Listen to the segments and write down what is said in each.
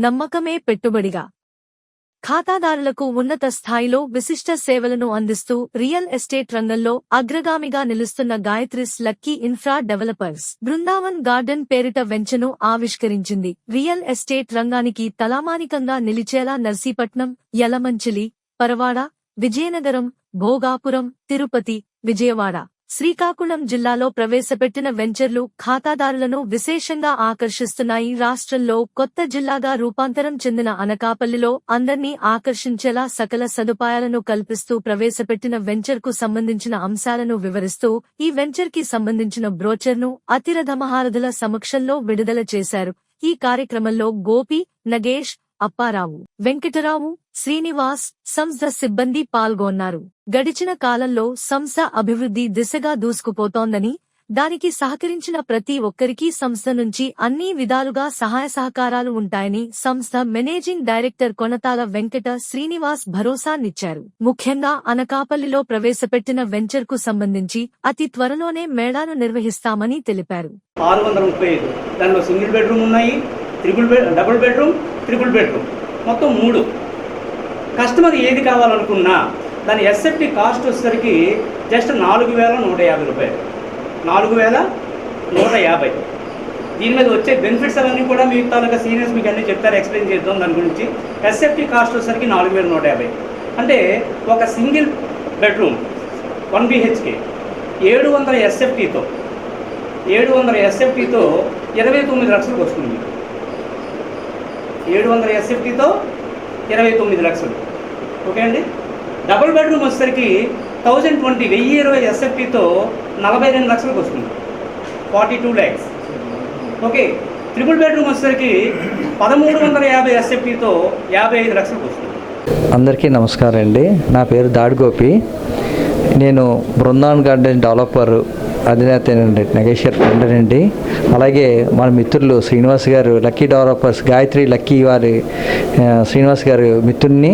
నమ్మకమే పెట్టుబడిగా. ఖాతాదారులకు ఉన్నత స్థాయిలో విశిష్ట సేవలను అందిస్తూ రియల్ ఎస్టేట్ రంగంలో అగ్రగామిగా నిలుస్తున్న Gayatri's lucky infra developers Brindavan garden పేరిట వెంచర్ను ఆవిష్కరించింది. రియల్ ఎస్టేట్ రంగానికి తలామానికంగా నిలిచేలా నర్సీపట్నం, యలమంచిలి, పరవాడ, విజయనగరం, భోగాపురం, తిరుపతి, విజయవాడ, శ్రీకాకుళం జిల్లాలో ప్రవేశపెట్టిన వెంచర్లు ఖాతాదారులను విశేషంగా ఆకర్షిస్తున్నాయి. రాష్ట్రంలో కొత్త జిల్లాగా రూపాంతరం చెందిన అనకాపల్లిలో అందర్నీ ఆకర్షించేలా సకల సదుపాయాలను కల్పిస్తూ ప్రవేశపెట్టిన వెంచర్కు సంబంధించిన అంశాలను వివరిస్తూ ఈ వెంచర్కి సంబంధించిన బ్రోచర్ను అతిరథ మహారథుల సమక్షంలో విడుదల చేశారు. ఈ కార్యక్రమంలో గోపి, నగేష్, అప్పారావు, వెంకటరావు, శ్రీనివాస్, సంస్థ సిబ్బంది పాల్గొన్నారు. గడిచిన కాలంలో సంస్థ అభివృద్ధి దిశగా దూసుకుపోతోందని, దానికి సహకరించిన ప్రతి ఒక్కరికీ సంస్థ నుంచి అన్ని విధాలుగా సహాయ సహకారాలు ఉంటాయని సంస్థ మేనేజింగ్ డైరెక్టర్ కొనతాల వెంకట శ్రీనివాస్ భరోసానిచ్చారు. ముఖ్యంగా అనకాపల్లిలో ప్రవేశపెట్టిన వెంచర్ కు సంబంధించి అతి త్వరలోనే మేళాను నిర్వహిస్తామని తెలిపారు. 635 దానిలో సింగిల్ బెడ్రూమ్ ఉన్నాయి, డబుల్ బెడ్రూమ్, ట్రిపుల్ బెడ్రూమ్, మొత్తం 3. కస్టమర్ ఏది కావాలనుకున్నా దాని ఎస్ఎఫ్టీ కాస్ట్ వచ్చేసరికి జస్ట్ 4,150 రూపాయలు, 4,150. దీని మీద వచ్చే బెనిఫిట్స్ అవన్నీ కూడా మీ తాలూకా సీనియర్స్ మీకు అన్నీ చెప్తారు, ఎక్స్ప్లెయిన్ చేద్దాం దాని గురించి. ఎస్ఎఫ్టీ కాస్ట్ వచ్చేసరికి 4,150. అంటే ఒక సింగిల్ బెడ్రూమ్ 1 BHK 700 ఎస్ఎఫ్టీతో 29 లక్షలకు వస్తుంది. 700 ఎస్ఎఫ్టీతో 29 లక్షలు. ఓకే అండి. డబుల్ బెడ్రూమ్ వచ్చేసరికి 1020 ఎస్ఎఫ్టీతో 42 లక్షలకు వస్తుంది, 42 lakhs. ఓకే. ట్రిపుల్ బెడ్రూమ్ వచ్చేసరికి 1350 ఎస్ఎఫ్టీతో 55 లక్షలకు వస్తుంది. అందరికీ నమస్కారం అండి. నా పేరు దాడి గోపి. నేను Brindavan garden developer అధినేతనండి, Nageshwar friend అండి. అలాగే మన మిత్రులు శ్రీనివాస్ గారు, లక్కీ డెవలపర్స్ గాయత్రి లక్కీ వారి శ్రీనివాస్ గారు మిత్రుడిని.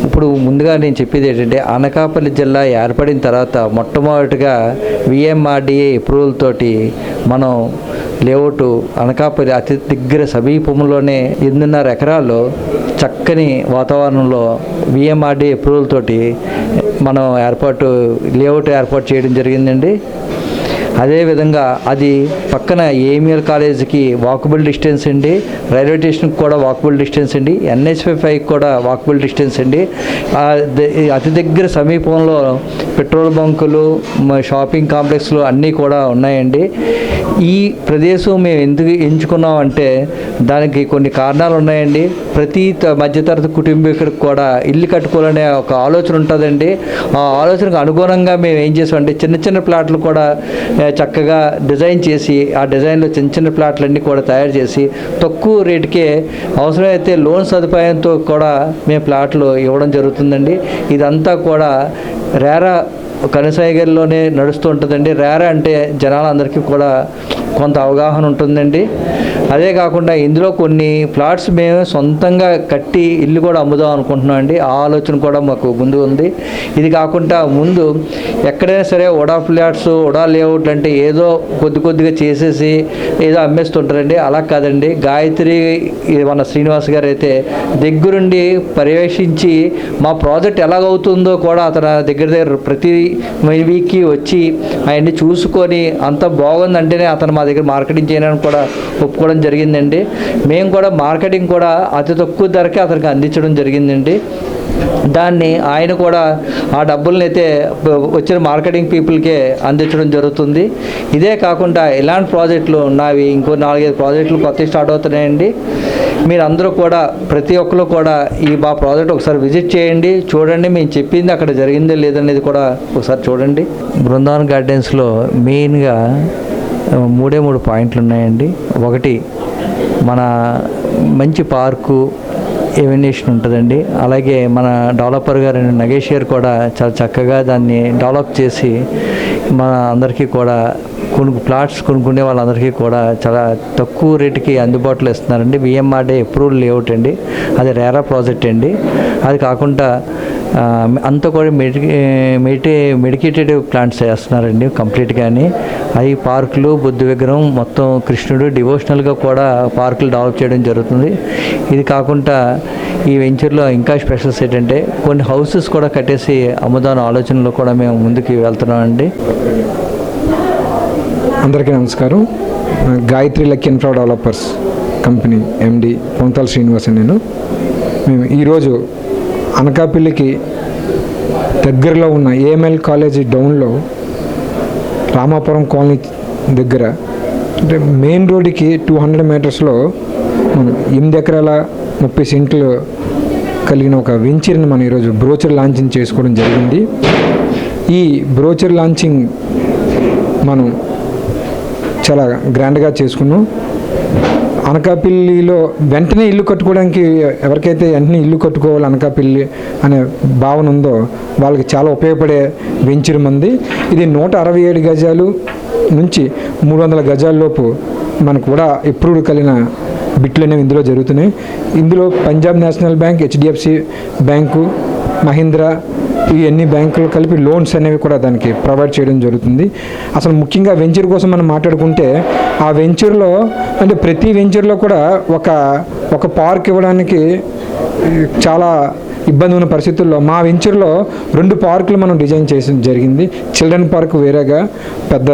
ఇప్పుడు ముందుగా నేను చెప్పేది ఏంటంటే, అనకాపల్లి జిల్లా ఏర్పడిన తర్వాత మొట్టమొదటిగా VMRDA అప్రూవల్ తోటి మనం లేఅవుట్ అనకాపల్లి అతి దగ్గర సమీపంలోనే 8.5 ఎకరాల్లో చక్కని వాతావరణంలో VMRDA అప్రూవల్ తోటి మనం లేఅవుట్ ఏర్పాటు చేయడం జరిగిందండి. అదేవిధంగా అది పక్కన AML కాలేజీకి వాకబుల్ డిస్టెన్స్ అండి, రైల్వే స్టేషన్కి కూడా వాకబుల్ డిస్టెన్స్ అండి, NH5 కూడా వాకబుల్ డిస్టెన్స్ అండి. అతి దగ్గర సమీపంలో పెట్రోల్ బంకులు, షాపింగ్ కాంప్లెక్స్లు అన్నీ కూడా ఉన్నాయండి. ఈ ప్రదేశం మేము ఎందుకు ఎంచుకున్నామంటే దానికి కొన్ని కారణాలు ఉన్నాయండి. ప్రతి మధ్యతరగతి కుటుంబీకుడికి కూడా ఇల్లు కట్టుకోవాలనే ఒక ఆలోచన ఉంటుందండి. ఆ ఆలోచనకు అనుగుణంగా మేము ఏం చేసామంటే చిన్న చిన్న ప్లాట్లు కూడా చక్కగా డిజైన్ చేసి, ఆ డిజైన్లో చిన్న చిన్న ప్లాట్లన్నీ కూడా తయారు చేసి తక్కువ రేటుకే అవసరమైతే లోన్ సదుపాయంతో కూడా మేము ప్లాట్లు ఇవ్వడం జరుగుతుందండి. ఇదంతా కూడా రేరా కనసాగర్లోనే నడుస్తూ ఉంటుందండి. రేరా అంటే జనాలందరికీ కూడా కొంత అవగాహన ఉంటుందండి. అదే కాకుండా ఇందులో కొన్ని ప్లాట్స్ మేము సొంతంగా కట్టి ఇల్లు కూడా అమ్ముదాం అనుకుంటున్నాం అండి. ఆ ఆలోచన కూడా మాకు ముందు ఉంది. ఇది కాకుండా ముందు ఎక్కడైనా సరే ఉడా ఫ్లాట్స్, ఉడా లేఅవుట్ అంటే ఏదో కొద్దిగా చేసేసి ఏదో అమ్మేస్తుంటారండి. అలా కాదండి. గాయత్రి మన శ్రీనివాస్ గారు అయితే దగ్గరుండి పర్యవేక్షించి మా ప్రాజెక్ట్ ఎలాగవుతుందో కూడా అతను దగ్గర ప్రతి వీక్కి వచ్చి అవన్నీ చూసుకొని అంత బాగుందంటేనే అతను మా దగ్గర మార్కెటింగ్ చేయడానికి కూడా ఒప్పుకోవడం జరిగిందండి. మేము కూడా మార్కెటింగ్ కూడా అతి తక్కువ ధరకే అతనికి అందించడం జరిగిందండి. దాన్ని ఆయన కూడా ఆ డబ్బుల్ని అయితే వచ్చిన మార్కెటింగ్ పీపుల్కే అందించడం జరుగుతుంది. ఇదే కాకుండా ఇలాంటి ప్రాజెక్టులు ఉన్నవి ఇంకో 4-5 ప్రాజెక్టులు కొత్తవి స్టార్ట్ అవుతున్నాయండి. మీరందరూ కూడా ప్రతి ఒక్కరు కూడా మా ప్రాజెక్ట్ ఒకసారి విజిట్ చేయండి, చూడండి. మేము చెప్పింది అక్కడ జరిగిందో లేదనేది కూడా ఒకసారి చూడండి. బృందావన్ గార్డెన్స్లో మెయిన్గా 3 పాయింట్లు ఉన్నాయండి. ఒకటి, మన మంచి పార్కు ఎవినేషన్ ఉంటుందండి. అలాగే మన డెవలపర్ గారు నగేష్ గారు కూడా చాలా చక్కగా దాన్ని డెవలప్ చేసి మన అందరికీ కూడా ప్లాట్స్ కొనుక్కునే వాళ్ళందరికీ కూడా చాలా తక్కువ రేటుకి అందుబాటులో ఇస్తున్నారండి. VMRDA అప్రూవల్ లేఅవుట్ అండి. అది రేరా ప్రాజెక్ట్ అండి. అది కాకుండా అంతా కూడా మెడికేటెడ్ ప్లాంట్స్ చేస్తున్నారండి కంప్లీట్గాని. అవి పార్కులు, బుద్ధ విగ్రహం, మొత్తం కృష్ణుడు డివోషనల్గా కూడా పార్కులు డెవలప్ చేయడం జరుగుతుంది. ఇది కాకుండా ఈ వెంచర్లో ఇంకా స్పెషల్స్ ఏంటంటే కొన్ని హౌసెస్ కూడా కట్టేసి అమ్ముదాన ఆలోచనలో కూడా మేము ముందుకు వెళ్తున్నామండి. అందరికీ నమస్కారం. Gayatri lucky infra developers company MD Pontala Srinivas. మేము ఈరోజు అనకాపల్లికి దగ్గరలో ఉన్న ఏఎంఎల్ కాలేజీ డౌన్లో రామాపురం కాలనీ దగ్గర అంటే మెయిన్ రోడ్డుకి 200 మీటర్స్లో మనం 8 ఎకరాల 30 సెంట్లు కలిగిన ఒక వెంచర్ని మనం ఈరోజు బ్రోచర్ లాంచింగ్ చేసుకోవడం జరిగింది. ఈ బ్రోచర్ లాంచింగ్ మనం చాలా గ్రాండ్గా చేసుకున్నాం. అనకాపల్లిలో వెంటనే ఇల్లు కట్టుకోవడానికి ఎవరికైతే వెంటనే ఇల్లు కట్టుకోవాలి అనకాపల్లి అనే భావన ఉందో వాళ్ళకి చాలా ఉపయోగపడే వెంచర్ మంది. ఇది 167 గజాలు నుంచి 300 గజాల్లోపు మనకు కూడా ఎప్రూవ్డ్ కలిగిన బిట్లు అనేవి ఇందులో జరుగుతున్నాయి. ఇందులో Punjab national bank, HDFC bank, Mahindra ఇవన్నీ బ్యాంకులు కలిపి లోన్స్ అనేవి కూడా దానికి ప్రొవైడ్ చేయడం జరుగుతుంది. అసలు ముఖ్యంగా వెంచర్ కోసం మనం మాట్లాడుకుంటే ఆ వెంచర్లో అంటే ప్రతి వెంచర్లో కూడా ఒక పార్క్ ఇవ్వడానికి చాలా ఇబ్బంది ఉన్న పరిస్థితుల్లో మా వెంచర్లో 2 పార్కులు మనం డిజైన్ చేసిన జరిగింది. చిల్డ్రన్ పార్క్ వేరేగా, పెద్ద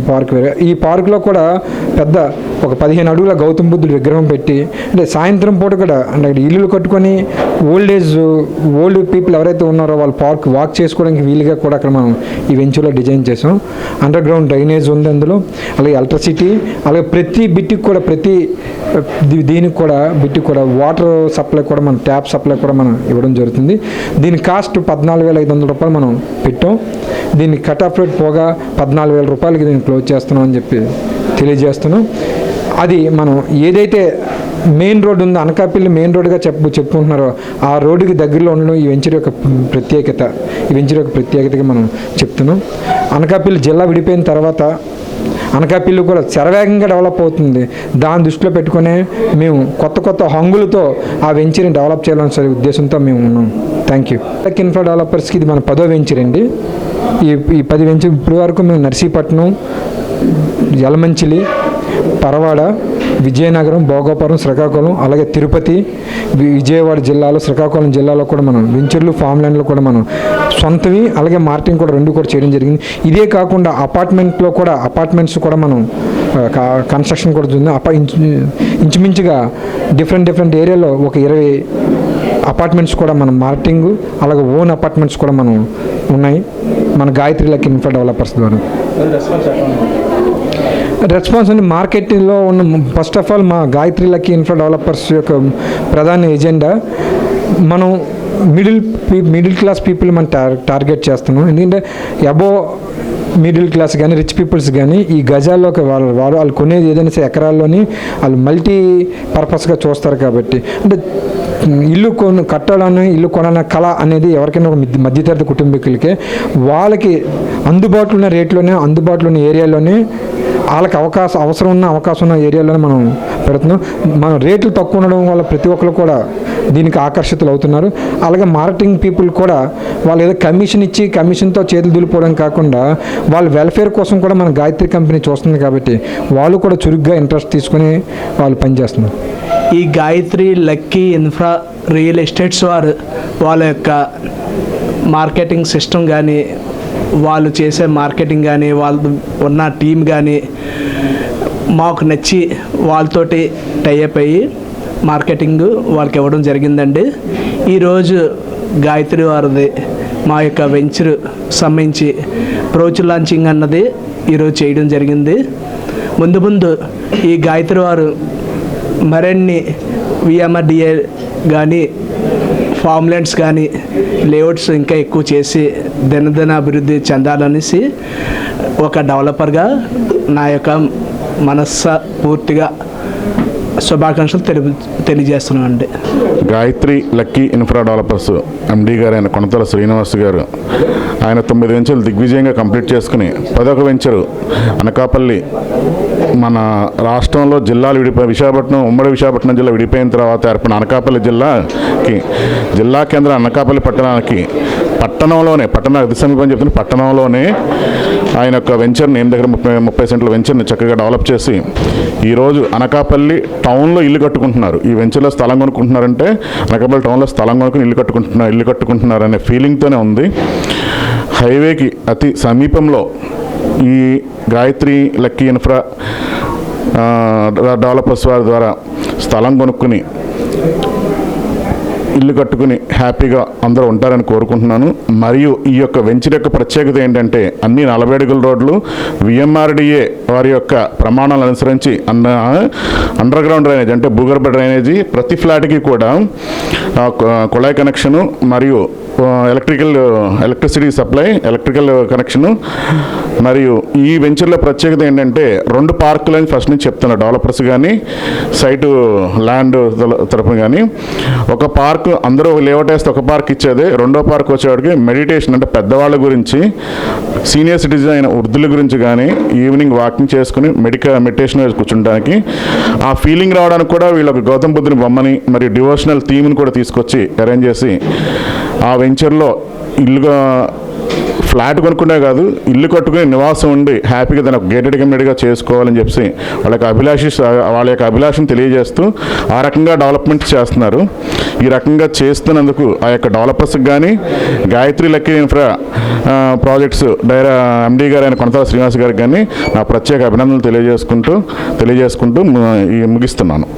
పార్క్ వేరే. ఈ పార్కులో కూడా పెద్ద ఒక 15 అడుగుల గౌతమ బుద్ధుడు విగ్రహం పెట్టి అంటే సాయంత్రం పూట కూడా అంటే ఇల్లులు కట్టుకొని ఓల్డ్ పీపుల్ ఎవరైతే ఉన్నారో వాళ్ళు పార్క్ వాక్ చేసుకోవడానికి వీలుగా కూడా అక్కడ మనం ఈ వెంచర్లో డిజైన్ చేసాం. అండర్ గ్రౌండ్ డ్రైనేజ్ ఉంది అందులో, అలాగే ఎలక్ట్రిసిటీ, అలాగే ప్రతి బిట్టికి కూడా దీనికి కూడా బిట్టికి కూడా వాటర్ సప్లై కూడా మనం ట్యాప్ సప్లై కూడా మనం ఇవ్వడం జరుగుతుంది. దీని కాస్ట్ 14,500 రూపాయలు మనం పెట్టాం. దీన్ని కట్ ఆఫ్ రేట్ పోగా 14,000 రూపాయలకి దీన్ని క్లోజ్ చేస్తున్నాం అని చెప్పి తెలియజేస్తున్నాం. అది మనం ఏదైతే మెయిన్ రోడ్డు ఉందో అనకాపల్లి మెయిన్ రోడ్డుగా చెప్పుకుంటున్నారో ఆ రోడ్డుకి దగ్గరలో ఉండడం ఈ వెంచర్ యొక్క ప్రత్యేకత. ఈ వెంచర్ యొక్క ప్రత్యేకతగా మనం చెప్తున్నాం. అనకాపల్లి జిల్లా విడిపోయిన తర్వాత అనకాపల్లి కూడా శరవేగంగా డెవలప్ అవుతుంది. దాన్ని దృష్టిలో పెట్టుకునే మేము కొత్త హంగులతో ఆ వెంచర్ని డెవలప్ చేయాలనే ఉద్దేశంతో మేము ఉన్నాం. Thank you. ఇన్ఫ్రా డెవలపర్స్కి ఇది మన 10వ వెంచర్ అండి. ఈ 10 వెంచర్ ఇప్పటి వరకు మేము నర్సీపట్నం, యలమంచిలి, పరవాడ, విజయనగరం, భోగాపురం, శ్రీకాకుళం, అలాగే తిరుపతి, విజయవాడ జిల్లాలో, శ్రీకాకుళం జిల్లాలో కూడా మనం వెంచర్లు, ఫామ్ ల్యాండ్లో కూడా మనం సొంతవి అలాగే మార్కెటింగ్ కూడా 2 కూడా చేయడం జరిగింది. ఇదే కాకుండా అపార్ట్మెంట్స్ కూడా మనం కన్స్ట్రక్షన్ కూడా ఉంది. ఇంచుమించుగా డిఫరెంట్ ఏరియాలో ఒక 20 అపార్ట్మెంట్స్ కూడా మనం మార్కెటింగ్ అలాగే ఓన్ అపార్ట్మెంట్స్ కూడా మనం ఉన్నాయి మన గాయత్రి లక్కీ ఇన్ఫ్రా డెవలపర్స్ ద్వారా. రెస్పాన్స్ అంటే మార్కెట్లో ఉన్న ఫస్ట్ ఆఫ్ ఆల్ మా గాయత్రి లక్కీ ఇన్ఫ్రా డెవలపర్స్ యొక్క ప్రధాన ఎజెండా మనం మిడిల్ క్లాస్ పీపుల్ మనం టార్గెట్ చేస్తున్నాం. ఎందుకంటే అబోవ్ మిడిల్ క్లాస్ కానీ రిచ్ పీపుల్స్ కానీ ఈ గజాల్లోకి వాళ్ళు కొనేది ఏదైనా సరే ఎకరాల్లోని వాళ్ళు మల్టీ పర్పస్గా చూస్తారు. కాబట్టి అంటే ఇల్లు కట్టాలని ఇల్లు కొనాలన్న కళ అనేది ఎవరికైనా ఒక మధ్యతరగతి కుటుంబీకులకే వాళ్ళకి అందుబాటులో ఉన్న రేట్లోనే అందుబాటులో ఉన్న ఏరియాలోనే వాళ్ళకి అవసరం ఉన్న ఏరియాలోనే మనం పెడుతున్నాం. మన రేట్లు తక్కువ ఉండడం వల్ల ప్రతి ఒక్కరు కూడా దీనికి ఆకర్షితులు అవుతున్నారు. అలాగే మార్కెటింగ్ పీపుల్ కూడా వాళ్ళు ఏదో కమిషన్ ఇచ్చి కమిషన్తో చేతులు దులిపోవడం కాకుండా వాళ్ళ వెల్ఫేర్ కోసం కూడా మన గాయత్రి కంపెనీ చూస్తుంది. కాబట్టి వాళ్ళు కూడా చురుగ్గా ఇంట్రెస్ట్ తీసుకుని వాళ్ళు పనిచేస్తున్నారు. ఈ Gayatri lucky infra real estates వారు వాళ్ళ యొక్క మార్కెటింగ్ సిస్టమ్ కానీ వాళ్ళు చేసే మార్కెటింగ్ కానీ వాళ్ళు ఉన్న టీం కానీ మాకు నచ్చి వాళ్ళతోటి టైఅప్ అయ్యి మార్కెటింగ్ వాళ్ళకి ఇవ్వడం జరిగిందండి. ఈరోజు గాయత్రి వారిది మా యొక్క వెంచర్ సంబంధించి బ్రోచర్ లాంచింగ్ అన్నది ఈరోజు చేయడం జరిగింది. ముందు ఈ గాయత్రి వారు మరిన్ని విఎంఆర్డిఏ కానీ ఫార్మ్లాండ్స్ కానీ లేఅవుట్స్ ఇంకా ఎక్కువ చేసి దినదిన అభివృద్ధి చెందాలనేసి ఒక డెవలపర్గా నా యొక్క పూర్తిగా శుభాకాంక్షలు తెలియజేస్తున్నామండి. గాయత్రి లక్కీ ఇన్ఫ్రా డెవలపర్స్ ఎండి గారు అయిన కొనతల శ్రీనివాస్ గారు ఆయన 9 వెంచర్లు దిగ్విజయంగా కంప్లీట్ చేసుకుని 10వ వెంచరు అనకాపల్లి మన రాష్ట్రంలో జిల్లాలు విశాఖపట్నం ఉమ్మడి విశాఖపట్నం జిల్లా విడిపోయిన తర్వాత ఏర్పడిన అనకాపల్లి జిల్లా కేంద్రం అనకాపల్లి పట్టణానికి పట్టణ అతి సమీపం చెప్తున్న పట్టణంలోనే ఆయన యొక్క వెంచర్ని దగ్గర 30 సెంట్ల వెంచర్ని చక్కగా డెవలప్ చేసి ఈరోజు అనకాపల్లి టౌన్లో ఇల్లు కట్టుకుంటున్నారు. ఈ వెంచర్లో స్థలం కొనుక్కుంటున్నారంటే అనకాపల్లి టౌన్లో స్థలం కొనుక్కుని ఇల్లు కట్టుకుంటున్నారు అనే ఫీలింగ్తోనే ఉంది. హైవేకి అతి సమీపంలో ఈ గాయత్రి లక్కీ ఇన్ఫ్రా డెవలపర్స్ వారి ద్వారా స్థలం కొనుక్కుని ఇల్లు కట్టుకుని హ్యాపీగా అందరూ ఉంటారని కోరుకుంటున్నాను. మరియు ఈ యొక్క వెంచర్ యొక్క ప్రత్యేకత ఏంటంటే అన్ని 40 అడుగుల రోడ్లు VMRDA వారి యొక్క ప్రమాణాలను అనుసరించి అండర్ గ్రౌండ్ డ్రైనేజ్ అంటే భూగర్భ డ్రైనేజీ, ప్రతి ఫ్లాట్కి కూడా కుళాయి కనెక్షను మరియు ఎలక్ట్రిసిటీ సప్లై, ఎలక్ట్రికల్ కనెక్షను. మరియు ఈ వెంచర్లో ప్రత్యేకత ఏంటంటే 2 పార్కులని ఫస్ట్ నుంచి చెప్తున్నారు డెవలపర్స్ కానీ సైటు ల్యాండ్ తరపున కానీ. ఒక పార్క్ అందరూ లేఅవుట్ వేస్తే ఒక పార్క్ ఇచ్చేది, రెండో పార్క్ వచ్చేవాడికి మెడిటేషన్ అంటే పెద్దవాళ్ళ గురించి, సీనియర్ సిటిజన్ అయిన వృద్ధుల గురించి కానీ ఈవినింగ్ వాకింగ్ చేసుకుని మెడిటేషన్ వేసి కూర్చుంటానికి ఆ ఫీలింగ్ రావడానికి కూడా వీళ్ళకి గౌతమ్ బుద్ధుని బొమ్మని మరియు డివోషనల్ థీమ్ని కూడా తీసుకొచ్చి అరేంజ్ చేసి ఆ వెంచర్లో ఇల్లుగా ఫ్లాట్ కొనుక్కునే కాదు ఇల్లు కట్టుకుని నివాసం ఉండి హ్యాపీగా దాన్ని గేటెడ్ కమ్యూనిటీగా చేసుకోవాలని చెప్పి వాళ్ళ యొక్క అభిలాషను తెలియజేస్తూ ఆ రకంగా డెవలప్మెంట్ చేస్తున్నారు. ఈ రకంగా చేస్తున్నందుకు ఆ యొక్క డెవలపర్స్కి కానీ Gayatri lucky infra projects MD గారు అయిన కొనతాల శ్రీనివాస్ గారికి కానీ నా ప్రత్యేక అభినందనలు తెలియజేసుకుంటూ ముగిస్తున్నాను.